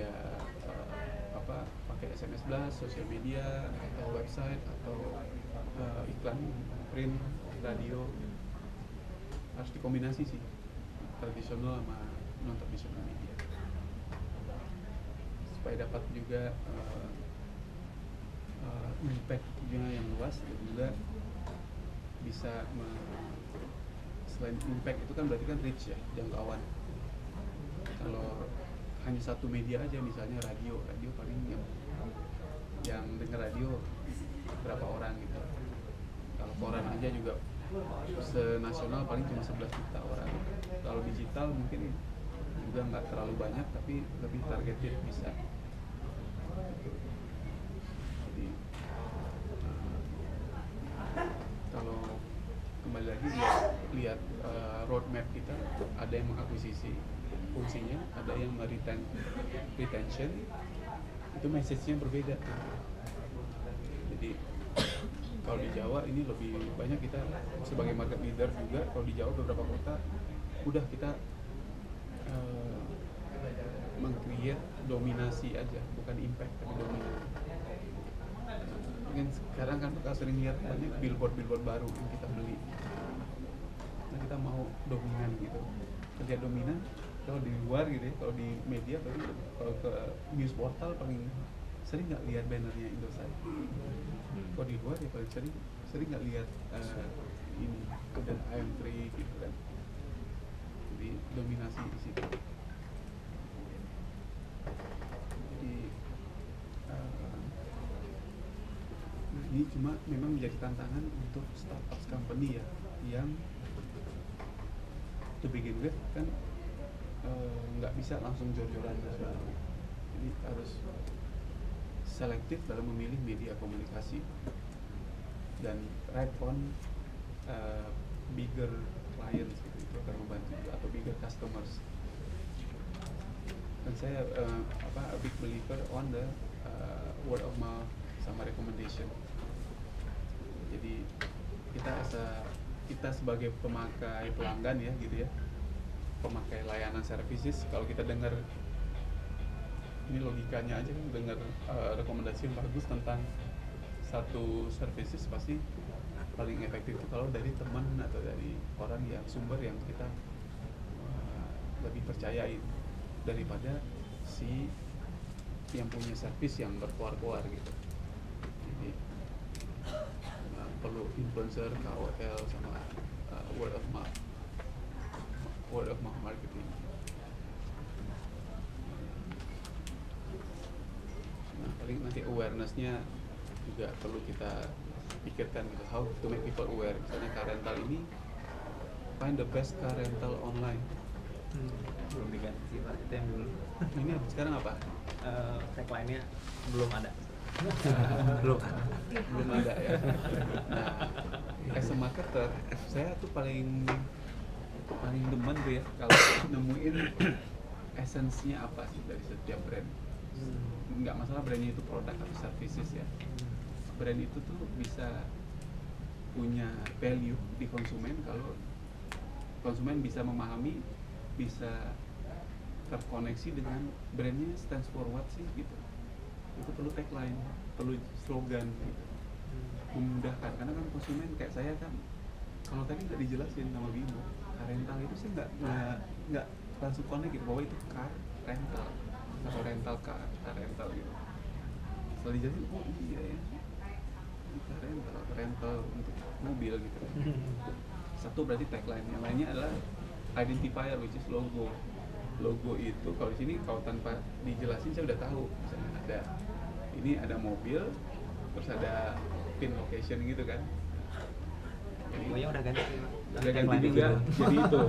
ya pakai SMS blast, sosial media atau website atau iklan print, radio. Harus dikombinasi sih, tradisional sama non tradisional media, supaya dapat juga impact-nya yang luas, dan juga bisa selain impact itu kan berarti kan reach ya, jangkauan. Kalau hanya satu media aja, misalnya radio paling yang dengar radio berapa orang gitu. Kalau koran aja juga senasional paling cuma 11 juta orang. Kalau digital mungkin juga nggak terlalu banyak, tapi lebih targeted bisa. Jadi kalau kembali lagi lihat roadmap kita, ada yang mengakuisisi fungsinya, ada yang retention, itu message-nya berbeda. Jadi kalau di Jawa ini lebih banyak kita sebagai market leader juga. Kalau di Jawa beberapa kota udah kita meng-create dominasi aja, bukan impact tapi dominasi. Mungkin sekarang kan kita sering lihat banyak billboard baru yang kita beli. Nah, kita mau dominan gitu, kerja dominan. Kalau di luar gitu ya, kalau di media, kalau ke news portal paling sering nggak lihat bannernya Indosat. Kalau di luar ya paling sering nggak lihat ini ada AM3 gitu kan. Jadi dominasi di situ. Jadi ini cuma memang menjadi tantangan untuk startup company ya, yang to begin with kan nggak bisa langsung jor-joran nasional. Jadi harus selektif dalam memilih media komunikasi dan right on bigger clients gitu. Itu akan membantu juga, atau bigger customers. Dan saya a big believer on the word of mouth sama recommendation. Jadi kita sebagai pemakai pelanggan ya gitu ya, pemakai layanan services, kalau kita dengar ini logikanya aja kan, dengar rekomendasi yang bagus tentang satu services, pasti paling efektif itu kalau dari teman atau dari orang yang sumber yang kita lebih percayai daripada si yang punya service yang berkuar-kuar gitu. Jadi perlu influencer, KOL sama word of mouth marketing. Nah, paling nanti awareness-nya juga perlu kita pikirkan gitu, how to make people aware. Misalnya car rental ini, find the best car rental online. Belum diganti sih Pak, itu yang dulu. Ini sekarang apa? Tagline-nya belum ada. belum ada ya. Nah, as a marketer, saya tuh paling demen tuh ya kalau nemuin esensinya apa sih dari setiap brand. Nggak masalah brandnya itu produk atau services ya. Brand itu tuh bisa punya value di konsumen kalau konsumen bisa memahami, bisa terkoneksi dengan brandnya stands for what sih gitu. Itu perlu tagline, perlu slogan gitu, memudahkan. Karena kan konsumen kayak saya kan, kalau tadi nggak dijelasin sama Bimo, car rental itu sih nggak langsung connect gitu bahwa itu car rental atau rental car rental gitu. Setelah dijelasin, oh iya ya, ini car rental untuk mobil gitu. Satu berarti tagline, yang lainnya adalah identifier, which is logo. Logo itu kalau di sini kalau tanpa dijelasin saya udah tahu, misalnya ada mobil, terus ada pin location gitu kan. Logonya udah ganti. Udah ganti juga jadi itu.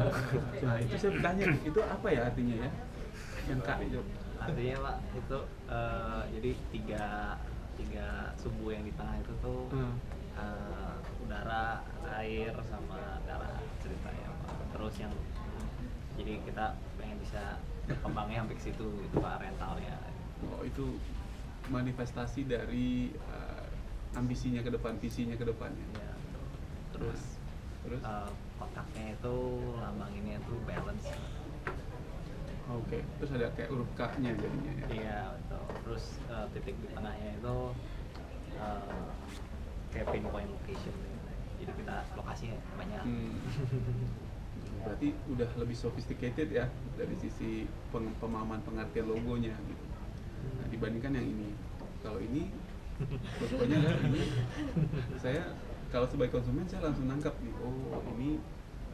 Nah itu saya bertanya, itu apa ya artinya ya? Yang K itu. Artinya Pak itu jadi tiga sumbu yang di tengah itu tuh udara, air, sama darah ceritanya Pak. Terus yang jadi kita pengen bisa berkembangnya sampai ke situ itu Pak, rentalnya. Oh, itu manifestasi dari ambisinya ke depan, visinya ke depannya. Ya, terus kotaknya itu lambang ini tuh balance. Oke, terus ada kayak huruf K-nya jadinya ya. Iya betul. Terus titik di tengahnya itu eh, kayak pinpoint location. Jadi kita lokasinya banyak. Hmm. Berarti udah lebih sophisticated ya dari sisi pemahaman pengertian logonya gitu. Nah, dibandingkan yang ini. Kalau ini logonya adalah ini, saya kalau sebagai konsumen saya langsung nangkap nih, oh ini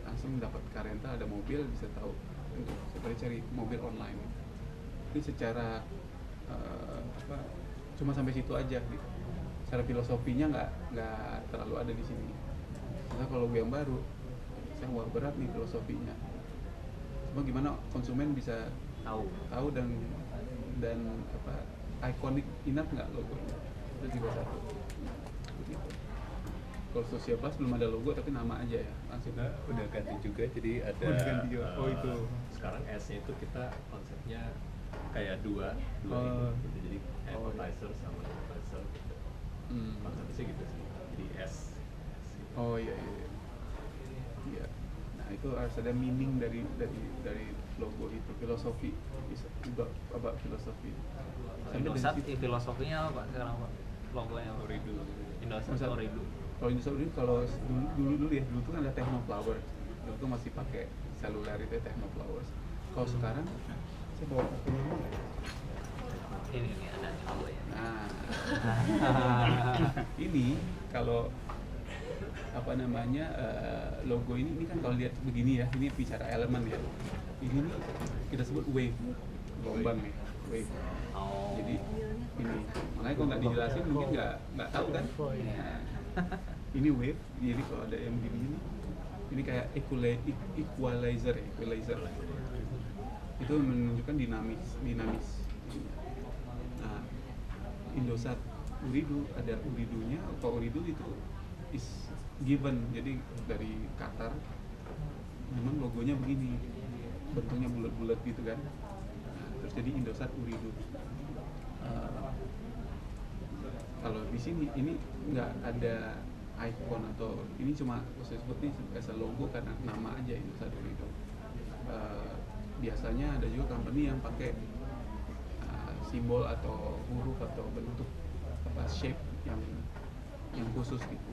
langsung dapat Carenta ada mobil, bisa tahu untuk seperti cari mobil online. Ini secara apa, cuma sampai situ aja gitu. Secara filosofinya nggak terlalu ada di sini. Karena kalau logo yang baru, saya wah berat nih filosofinya. Cuma gimana konsumen bisa tahu dan apa ikonik enough nggak logonya, itu juga satu. Begitu. Kalau Social Plus belum ada logo tapi nama aja ya langsung. Kita udah ganti juga, jadi ada Oh, diganti juga. Oh, itu. sekarang S-nya itu kita konsepnya kayak dua Oh. ini gitu. Jadi Oh, iya. advertiser sama advertiser gitu. Konsepnya sih gitu sih. Jadi S gitu. Oh iya iya. Iya. Nah itu harus ada meaning dari logo itu, filosofi, bisa juga apa filosofi. Sampai dari Indosat situ. filosofinya apa sekarang Pak? Logonya apa? Oridu. Indosat Masa- Oridu. Kalau Indosat ini kalau dulu ya, dulu tuh kan ada Technoflower. Dulu tuh masih pakai seluler itu Technoflowers. Kalau sekarang saya bawa ke rumah. Ini ada nih logonya. Nah, ini kalau apa namanya logo ini kan kalau lihat begini ya, ini bicara elemen ya. Ini nih kita sebut wave, gelombang ya, wave. Oh. Jadi ini, makanya kalau nggak dijelasin mungkin nggak tahu kan. Nah, ini wave, jadi kalau ada yang begini ini kayak equalizer ya, equalizer. Itu menunjukkan dinamis. Nah, Indosat Uridu ada Uridunya, kalau Uridu itu is given, jadi dari Qatar memang logonya begini, bentuknya bulat-bulat gitu kan. Nah, terus jadi Indosat Uridu. Kalau di sini ini nggak ada icon atau ini cuma saya sebut nih as a logo karena nama aja Indosat Uridu. Biasanya ada juga company yang pakai simbol atau huruf atau bentuk apa shape yang khusus gitu.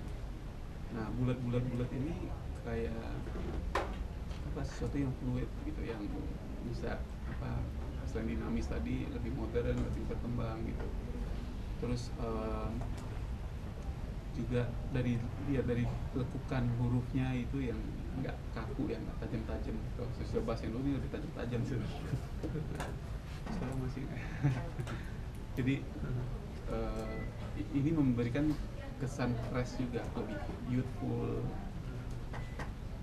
Nah bulat ini kayak apa sesuatu yang fluid gitu, yang bisa apa selain dinamis tadi lebih modern, lebih berkembang gitu. Terus juga dari lekukan hurufnya itu yang nggak kaku, yang nggak tajam-tajam. Kalau sesuai bahasa yang dulu ini lebih tajam-tajam sih. Sekarang masih jadi ini memberikan kesan fresh juga, lebih youthful.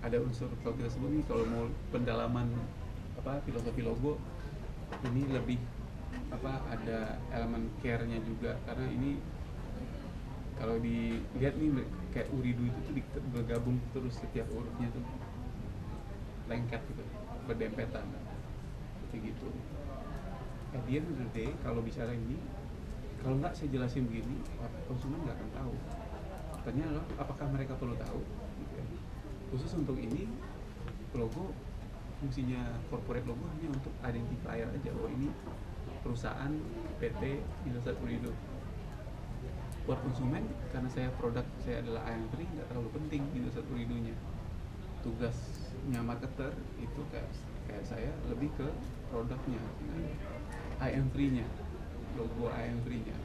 Ada unsur, kalau kita sebut nih kalau mau pendalaman apa filosofi logo ini lebih apa ada elemen care-nya juga, karena ini kalau dilihat nih kayak Uridu itu tuh bergabung terus, setiap hurufnya tuh lengket gitu, berdempetan seperti gitu. At the end of the day, kalau bicara ini, kalau nggak saya jelasin begini, konsumen nggak akan tahu. Pertanyaannya adalah apakah mereka perlu tahu? Gitu ya. Khusus untuk ini, logo fungsinya corporate logo hanya untuk identifier aja. Oh ini perusahaan PT Indosat Uridu. Buat konsumen, karena produk saya adalah IM3, nggak terlalu penting Indosat Uridunya. Tugasnya marketer itu kayak saya lebih ke produknya, IM3-nya, logo IM3-nya.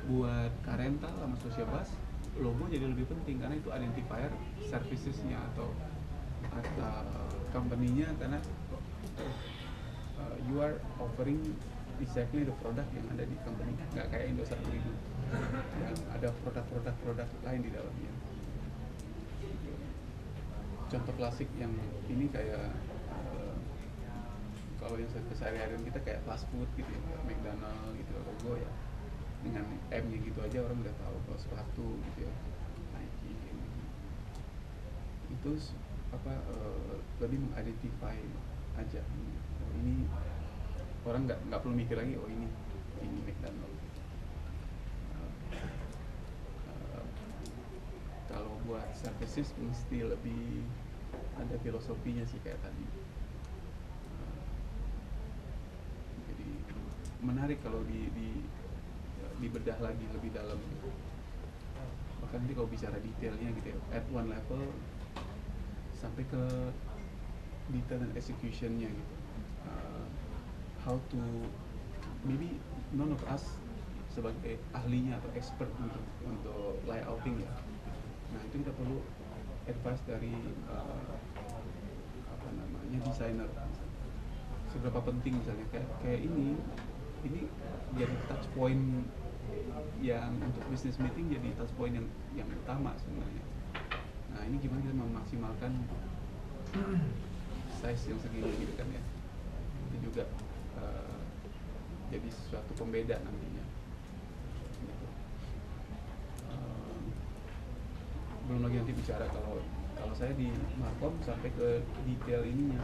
Buat Carenta sama Social Plus, logo jadi lebih penting karena itu identifier services-nya atau company-nya, karena you are offering exactly the product yang ada di company, nggak kayak Indosat Uridu yang ada produk lain di dalamnya. Contoh klasik yang ini kayak kalau yang keseharian kita kayak fast food gitu ya, McDonald gitu, logo ya dengan M-nya gitu aja orang udah tahu. Kalau sepatu gitu ya, Nike gitu. Itu apa lebih mengidentify aja. Oh, ini orang nggak perlu mikir lagi, oh ini McDonald. Kalau buat services mesti lebih ada filosofinya sih kayak tadi. menarik kalau dibedah lagi lebih dalam gitu. Bahkan nanti kalau bicara detailnya gitu ya, at one level sampai ke detail dan executionnya gitu. How to, maybe none of us sebagai ahlinya atau expert untuk layouting ya. Nah itu kita perlu advice dari apa namanya desainer. Seberapa penting misalnya kayak ini jadi touch point yang untuk business meeting, jadi touch point yang utama sebenarnya. Nah ini gimana kita memaksimalkan size yang segini gitu kan ya. Itu juga jadi sesuatu pembeda nantinya gitu. Belum lagi nanti bicara kalau saya di Markom sampai ke detail ininya,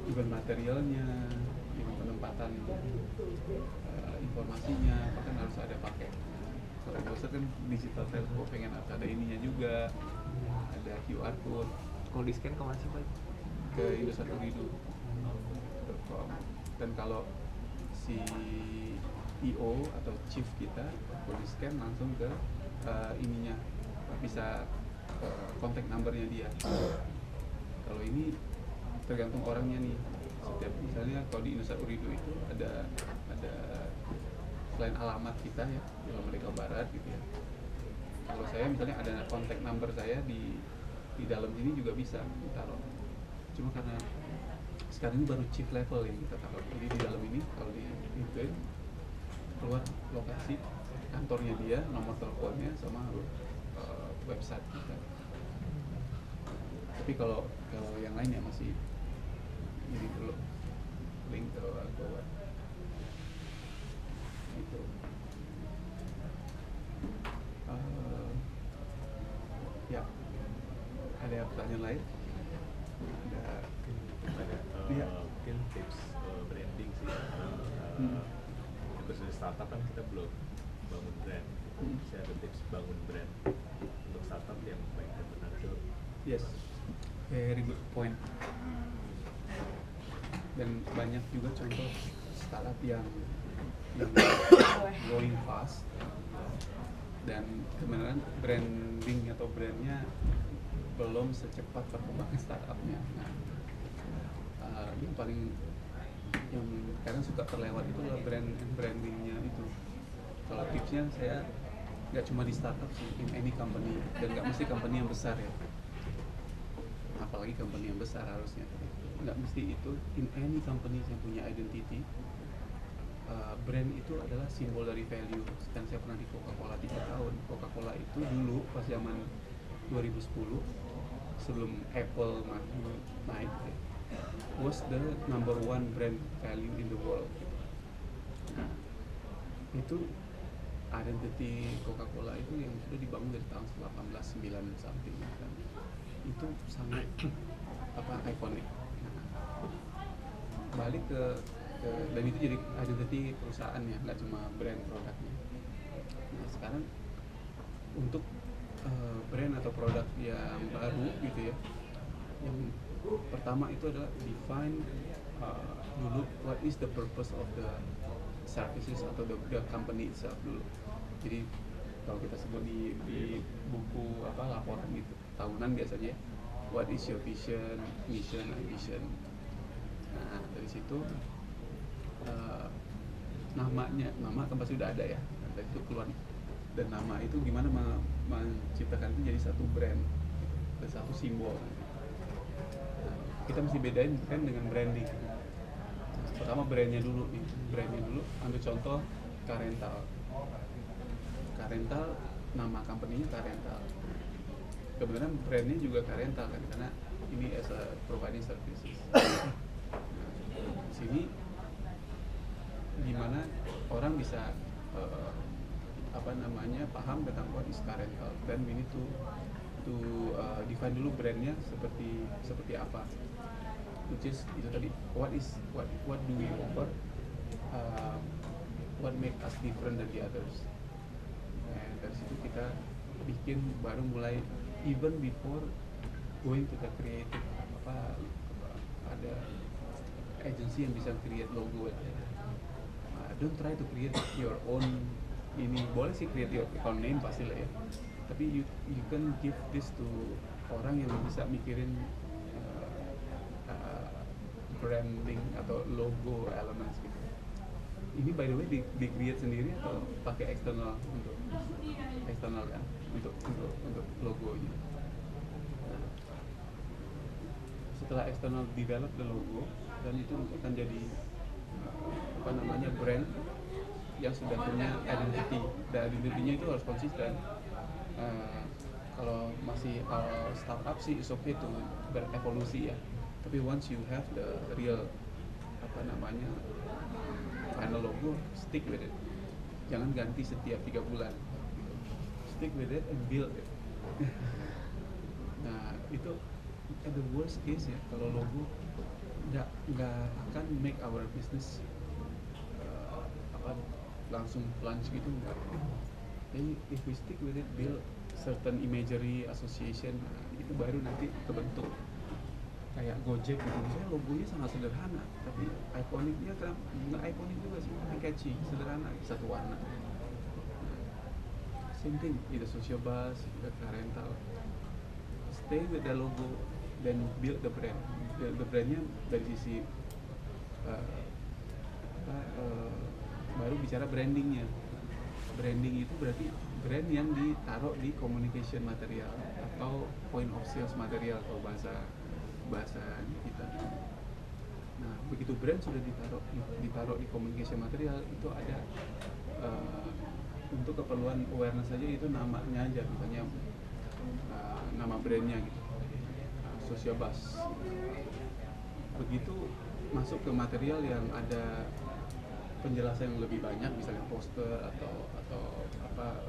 juga materialnya, juga penempatan informasinya, bahkan harus ada pakai. Kalau dosen kan digital telco pengen ada ininya juga, ada QR code. Kalau di scan kemana sih Pak? Ke indosaturidu.com. Dan kalau si IO atau chief kita kalau di scan langsung ke ininya, bisa kontak numbernya dia. Kalau ini tergantung orangnya nih. Setiap misalnya kalau di Indosaturidu itu ada selain alamat kita ya di Merdeka Barat gitu ya. Kalau saya misalnya ada kontak number saya di dalam sini juga bisa ditaruh. Cuma karena sekarang ini baru chief level yang kita taruh. Jadi di dalam ini kalau di LinkedIn keluar lokasi kantornya dia, nomor teleponnya sama website kita. Tapi kalau yang lainnya masih ini dulu link ke web gitu. Ya, ada pertanyaan lain? Ada Iya. mungkin tips branding sih, karena sebagai startup kan kita belum bangun brand. Saya ada tips bangun brand untuk startup yang baik dan benar itu. Yes, very good point. Dan banyak juga contoh startup yang growing fast dan kebenaran branding atau brandnya belum secepat perkembangan startupnya. Nah, yang paling yang kadang suka terlewat itu adalah brandingnya itu. Kalau tipsnya saya nggak cuma di startup sih, in any company, dan nggak mesti company yang besar ya. Apalagi company yang besar harusnya. Nggak mesti itu, in any company yang punya identity. Brand itu adalah simbol dari value. Dan saya pernah di Coca-Cola 3 tahun. Coca-Cola itu dulu pas zaman 2010 sebelum Apple naik was the number one brand value in the world. Nah, itu identity Coca-Cola itu yang sudah dibangun dari tahun 1809 something kan. Itu sangat ikonik. Nah, balik ke dan itu jadi identity perusahaannya, nggak cuma brand produknya. Nah sekarang untuk brand atau produk yang baru gitu ya, yang pertama itu adalah define dulu what is the purpose of the services atau the company itself dulu. Jadi kalau kita sebut di buku laporan gitu tahunan biasanya, what is your vision, mission, and vision. Nah dari situ nama kan pasti udah ada ya, dan itu keluar, dan nama itu gimana menciptakan itu jadi satu brand dan satu simbol. Nah, kita mesti bedain kan dengan branding. Nah, pertama brandnya dulu, ambil contoh Carental, nama company-nya Carental. Kebetulan brandnya juga Carental kan, karena ini as a providing services. Nah, sini gimana orang bisa paham tentang what is Carental, dan we need to define dulu brandnya seperti apa, which is itu tadi what do we offer, what make us different than the others. Nah dari situ kita bikin, baru mulai even before going to the creative, ada agency yang bisa create logo aja. don't try to create your own ini. Boleh sih create your account name pasti lah ya, tapi you can give this to orang yang bisa mikirin branding atau logo elements gitu. Ini by the way di create sendiri atau pakai eksternal untuk eksternal kan untuk logonya. Nah, setelah eksternal develop the logo, dan itu akan jadi apa namanya brand yang sudah punya identity, dan identity-nya itu harus konsisten. Kalau masih startup sih is okay to berevolusi ya, tapi once you have the real apa namanya final logo, stick with it, jangan ganti setiap 3 bulan, stick with it and build it. Nah itu at the worst case ya, kalau logo nggak akan make our business langsung plunge gitu, enggak. Jadi if we stick with it, build certain imagery association, itu baru nanti kebentuk. Kayak Gojek gitu, misalnya logonya sangat sederhana, tapi ikoniknya nggak ikonik juga sih, catchy, sederhana, satu warna. Same thing, either social bus, either car rental. Stay with the logo, then build the brand. The brandnya dari sisi baru bicara brandingnya. Branding itu berarti brand yang ditaruh di communication material atau point of sales material atau bahasa kita. Nah begitu brand sudah ditaruh di communication material, itu ada untuk keperluan awareness saja, itu namanya aja, misalnya nama brandnya gitu, social bus. Begitu masuk ke material yang ada penjelasan yang lebih banyak, misalnya poster atau apa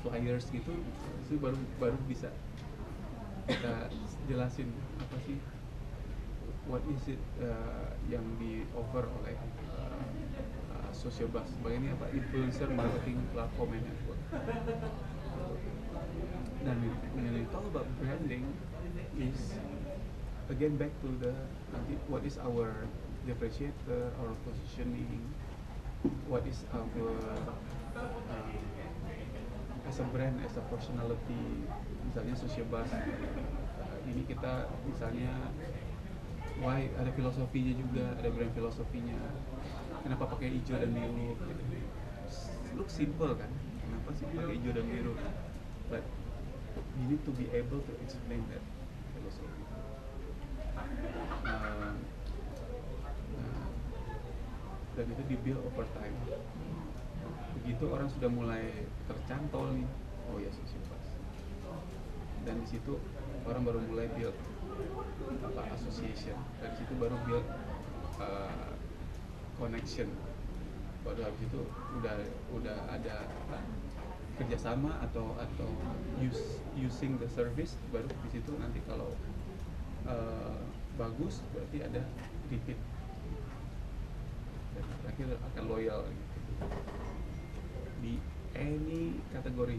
flyers gitu, itu baru bisa kita jelasin apa sih, what is it yang di offer oleh social bus. Sebagai ini apa, influencer marketing platform and network. Dan when we talk about branding is again back to the nanti what is our differentiator, our positioning, what is our as a brand, as a personality. Misalnya social bus, ini kita misalnya why, ada filosofinya juga, ada brand filosofinya. Kenapa pakai hijau dan biru? Look simple kan? Kenapa sih pakai hijau dan biru? But you need to be able to explain that philosophy. Dan itu di-build over time. Begitu orang sudah mulai tercantol nih, oh ya social bus. Dan di situ orang baru mulai build association. Dari situ baru build connection. Baru habis itu udah ada kerjasama atau using the service, baru di situ nanti kalau bagus berarti ada repeat. Dan terakhir akan loyal gitu. Di any kategori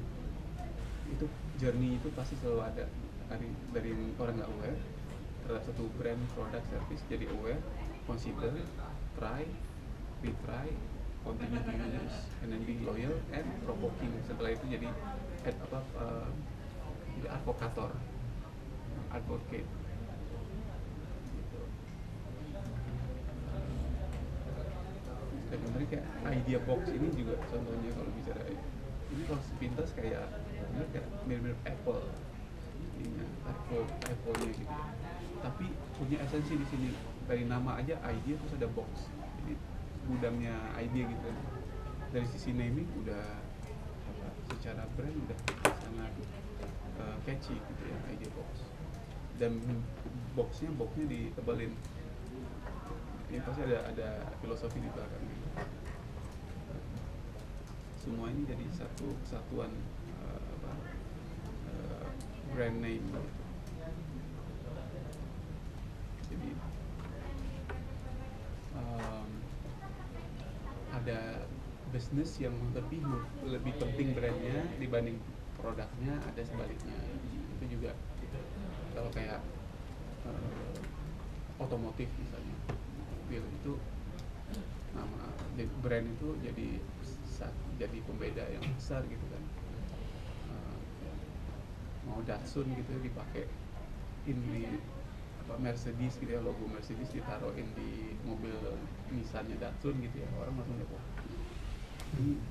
itu journey itu pasti selalu ada dari orang nggak aware terhadap satu brand, product, service, jadi aware, consider, try, retry, continue to use, and then being loyal and provoking. Setelah itu jadi advocator, advocate. Dan menarik kayak idea box ini juga contohnya, kalau bicara ini, kalau sepintas kayak mirip-mirip Apple, ininya Apple-nya gitu ya. Tapi punya esensi di sini, dari nama aja idea, terus ada box, jadi gudangnya idea gitu. Dari sisi naming udah secara brand udah sangat catchy gitu ya, idea box. Dan boxnya ditebelin. Ini pasti ada filosofi di belakang gitu. Semua ini jadi satu kesatuan brand name gitu. Jadi ada bisnis yang lebih penting brandnya dibanding produknya, ada sebaliknya. Itu juga kalau kayak otomotif misalnya, mobil itu nama brand itu jadi pembeda yang besar gitu kan. Mau Datsun gitu dipakai ini apa Mercedes gitu ya, logo Mercedes ditaruhin di mobil Nissannya Datsun gitu ya, orang langsung lihat, wah ini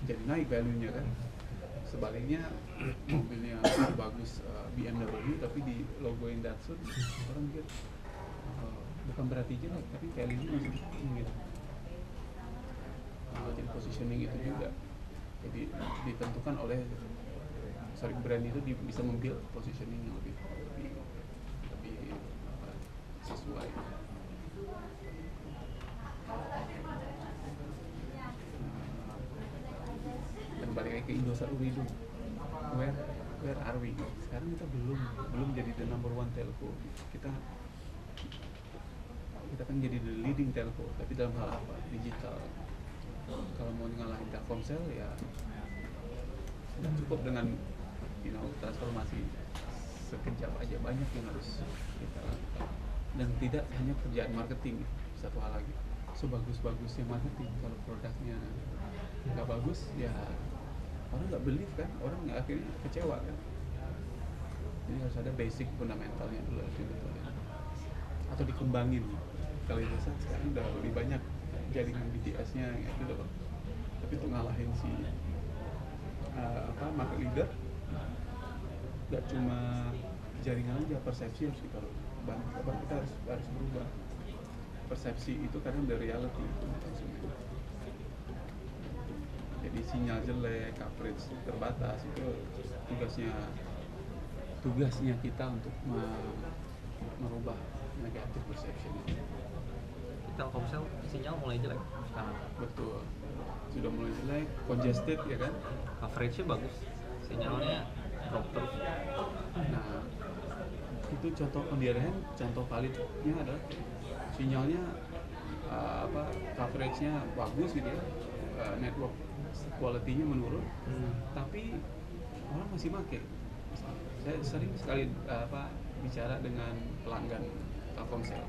jadi naik value-nya kan. Sebaliknya mobilnya bagus BMW tapi di logoin Datsun, orang mikir bukan berarti jelek tapi value-nya masih tinggi gitu. Jadi positioning itu juga jadi ditentukan oleh brand itu bisa membuild positioning yang lebih sesuai. Dan balik lagi ke Indosat Uridu, where are we? Sekarang kita belum jadi the number one telco. Kita kan jadi the leading telco, tapi dalam hal apa? Digital. Kalau mau ngalahin Telkomsel ya sudah cukup dengan transformasi sekejap aja, banyak yang harus kita lakukan. Dan tidak hanya kerjaan marketing, satu hal lagi, sebagus-bagusnya marketing, kalau produknya nggak bagus ya orang nggak believe kan, orang akhirnya kecewa kan. Jadi harus ada basic fundamentalnya dulu harus dibetulin atau dikembangin. Kalau Indosat sekarang udah lebih banyak jaringan BTS-nya gitu loh, tapi untuk ngalahin si market leader nggak cuma jaringan aja, persepsi harus kita rubah. Kita harus berubah. Persepsi itu kadang dari reality konsumen. Jadi sinyal jelek, coverage terbatas, itu tugasnya kita untuk merubah negative perception itu. Telkomsel sinyal mulai jelek sekarang. Betul, sudah mulai jelek, congested ya kan. Coverage-nya bagus, sinyalnya drop terus. Nah, itu contoh contoh validnya adalah sinyalnya coverage-nya bagus gitu ya, network quality-nya menurun, tapi orang masih pakai. Saya sering sekali bicara dengan pelanggan Telkomsel,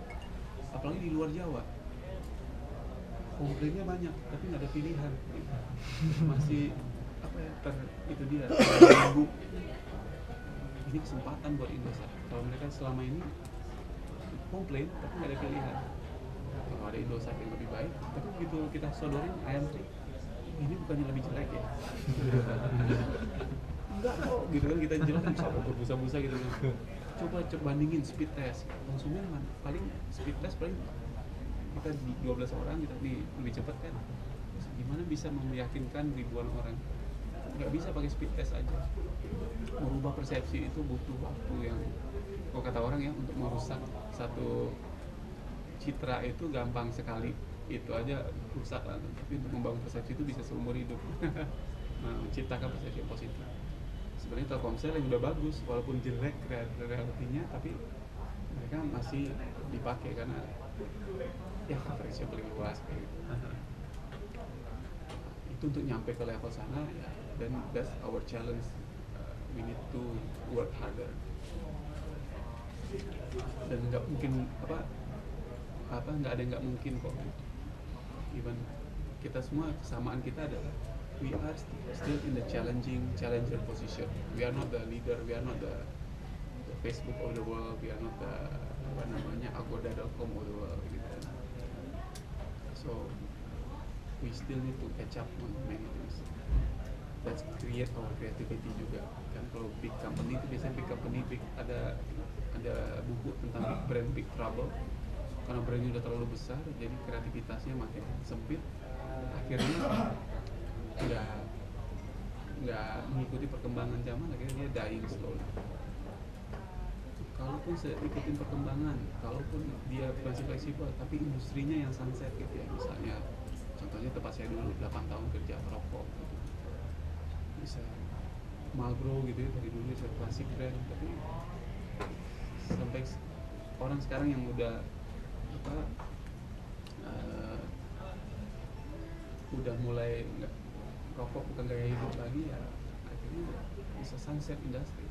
apalagi di luar Jawa, komplainnya banyak tapi nggak ada pilihan, masih itu dia terganggu. Ini kesempatan buat Indosat. Kalau mereka selama ini komplain tapi nggak ada pilihan, kalau ada Indosat yang lebih baik, tapi begitu kita sodorin ayam trik, ini bukannya lebih jelek ya? Enggak kok, gitu kan, kita jelaskan berbusa-busa gitu kan. Coba bandingin speed test, konsumen paling speed test paling kita 12 orang kita lebih cepat kan. Gimana bisa meyakinkan ribuan orang? Nggak bisa pakai speed test aja. Merubah persepsi itu butuh waktu yang, kalau kata orang ya, untuk merusak satu citra itu gampang sekali, itu aja rusak lah. Tapi untuk membangun persepsi itu bisa seumur hidup. Menciptakan persepsi yang positif. Sebenarnya Telkomsel yang udah bagus, walaupun jelek realitinya, tapi mereka masih dipakai karena ya coverage-nya paling luas kayak gitu. Itu untuk nyampe ke level sana ya, dan that's our challenge. We need to work harder. Dan nggak mungkin nggak ada yang nggak mungkin kok. Even kita semua, kesamaan kita adalah we are still in the challenger position. We are not the leader, we are not the Facebook of the world, we are not the Agoda.com of the world gitu. So we still need to catch up on many things. Let's create our creativity juga. Kan kalau big company itu biasanya ada buku tentang big brand, big trouble. Karena brandnya udah terlalu besar, jadi kreativitasnya makin sempit. Akhirnya nggak mengikuti perkembangan zaman, akhirnya dia dying slowly. Kalaupun ikutin perkembangan, kalaupun dia masih fleksibel, tapi industrinya yang sunset gitu ya. Misalnya, contohnya tempat saya dulu 8 tahun kerja rokok gitu. Bisa Marlboro gitu ya, dari dulu saya klasik brand, tapi sampai orang sekarang yang udah udah mulai nggak, rokok bukan gaya hidup lagi ya, akhirnya bisa sunset industri.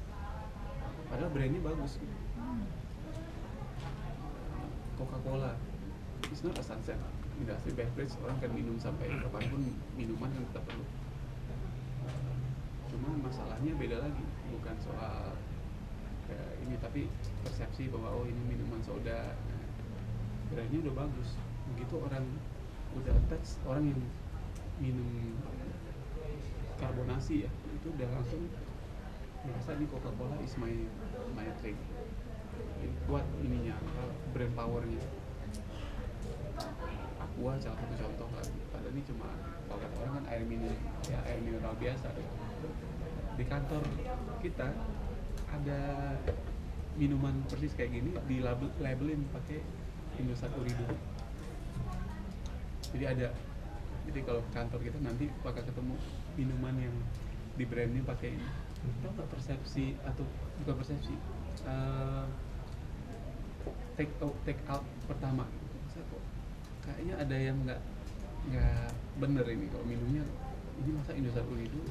Padahal brandnya bagus gitu. Coca-Cola, it's not a sunset industri beverage orang kan minum sampai kapanpun, minuman yang kita perlu. Cuma masalahnya beda lagi, bukan soal ini, tapi persepsi bahwa oh ini minuman soda. Nah, brandnya udah bagus, begitu orang udah attach, orang yang minum karbonasi ya itu udah langsung merasa ini Coca-Cola is my drink. Kuat ininya, brand powernya. Aqua salah satu contoh lagi, padahal ini cuma kalau kata orang kan air mineral biasa. Di kantor kita ada minuman persis kayak gini di labelin pakai Indosat Uridu. Jadi kalau ke kantor kita nanti bakal ketemu minuman yang di brandnya pakai ini. Tahu nggak persepsi atau bukan persepsi, take out pertama masa kok kayaknya ada yang nggak bener ini kalau minumnya ini masa Indosat Uridu